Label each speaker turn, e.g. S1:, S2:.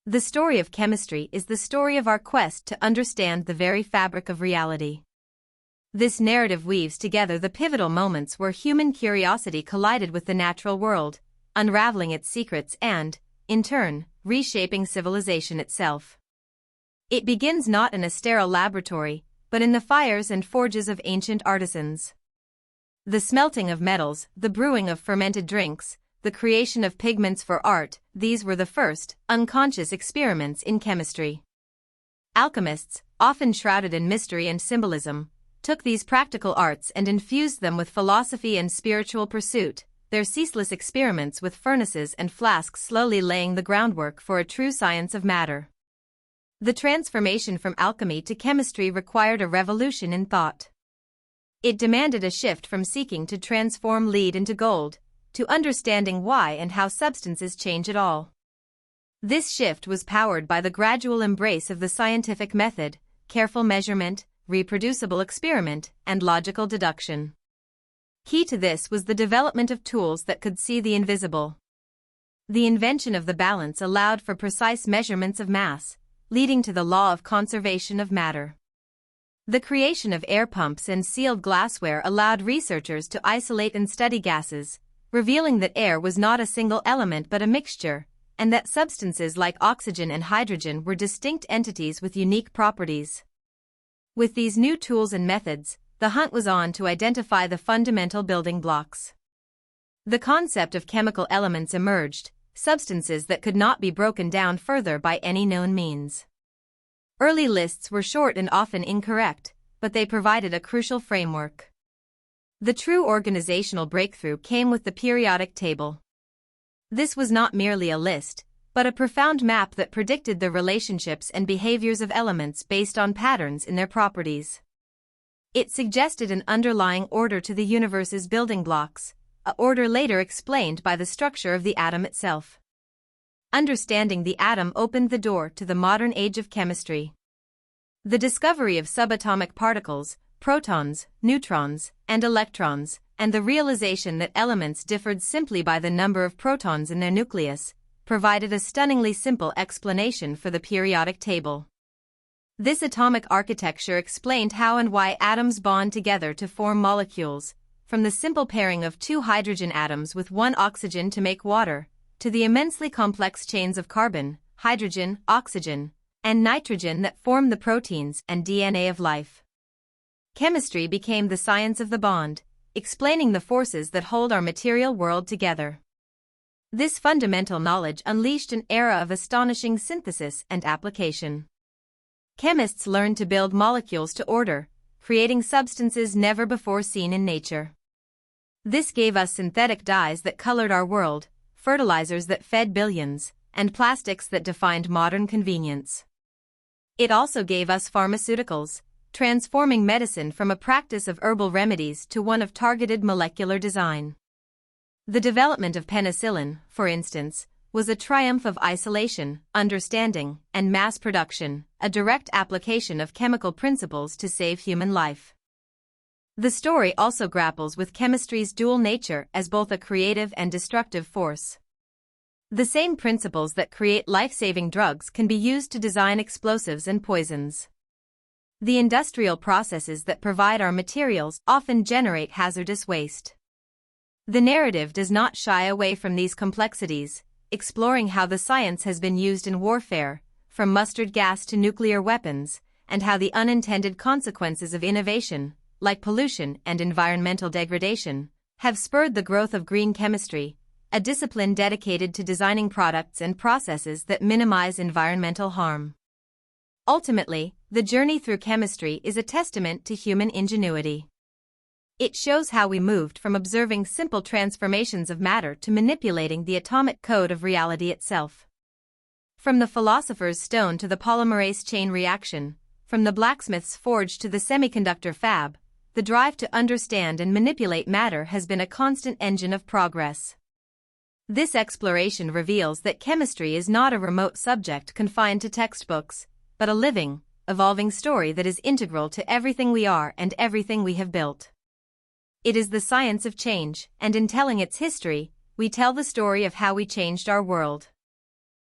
S1: The story of chemistry is the story of our quest to understand the very fabric of reality. This narrative weaves together the pivotal moments where human curiosity collided with the natural world, unraveling its secrets and, in turn, reshaping civilization itself. It begins not in a sterile laboratory, but in the fires and forges of ancient artisans. The smelting of metals, the brewing of fermented drinks, the creation of pigments for art, these were the first, unconscious experiments in chemistry. Alchemists, often shrouded in mystery and symbolism, took these practical arts and infused them with philosophy and spiritual pursuit, their ceaseless experiments with furnaces and flasks slowly laying the groundwork for a true science of matter. The transformation from alchemy to chemistry required a revolution in thought. It demanded a shift from seeking to transform lead into gold, to understanding why and how substances change at all. This shift was powered by the gradual embrace of the scientific method, careful measurement, reproducible experiment, and logical deduction. Key to this was the development of tools that could see the invisible. The invention of the balance allowed for precise measurements of mass, leading to the law of conservation of matter. The creation of air pumps and sealed glassware allowed researchers to isolate and study gases, revealing that air was not a single element but a mixture, and that substances like oxygen and hydrogen were distinct entities with unique properties. With these new tools and methods, the hunt was on to identify the fundamental building blocks. The concept of chemical elements emerged, substances that could not be broken down further by any known means. Early lists were short and often incorrect, but they provided a crucial framework. The true organizational breakthrough came with the periodic table. This was not merely a list, but a profound map that predicted the relationships and behaviors of elements based on patterns in their properties. It suggested an underlying order to the universe's building blocks, an order later explained by the structure of the atom itself. Understanding the atom opened the door to the modern age of chemistry. The discovery of subatomic particles, protons, neutrons, and electrons, and the realization that elements differed simply by the number of protons in their nucleus, provided a stunningly simple explanation for the periodic table. This atomic architecture explained how and why atoms bond together to form molecules, from the simple pairing of two hydrogen atoms with one oxygen to make water, to the immensely complex chains of carbon, hydrogen, oxygen, and nitrogen that form the proteins and DNA of life. Chemistry became the science of the bond, explaining the forces that hold our material world together. This fundamental knowledge unleashed an era of astonishing synthesis and application. Chemists learned to build molecules to order, creating substances never before seen in nature. This gave us synthetic dyes that colored our world, fertilizers that fed billions, and plastics that defined modern convenience. It also gave us pharmaceuticals, transforming medicine from a practice of herbal remedies to one of targeted molecular design. The development of penicillin, for instance, was a triumph of isolation, understanding, and mass production, a direct application of chemical principles to save human life. The story also grapples with chemistry's dual nature as both a creative and destructive force. The same principles that create life-saving drugs can be used to design explosives and poisons. The industrial processes that provide our materials often generate hazardous waste. The narrative does not shy away from these complexities, exploring how the science has been used in warfare, from mustard gas to nuclear weapons, and how the unintended consequences of innovation, like pollution and environmental degradation, have spurred the growth of green chemistry, a discipline dedicated to designing products and processes that minimize environmental harm. Ultimately, the journey through chemistry is a testament to human ingenuity. It shows how we moved from observing simple transformations of matter to manipulating the atomic code of reality itself. From the philosopher's stone to the polymerase chain reaction, from the blacksmith's forge to the semiconductor fab, the drive to understand and manipulate matter has been a constant engine of progress. This exploration reveals that chemistry is not a remote subject confined to textbooks, but a living, evolving story that is integral to everything we are and everything we have built. It is the science of change, and in telling its history, we tell the story of how we changed our world.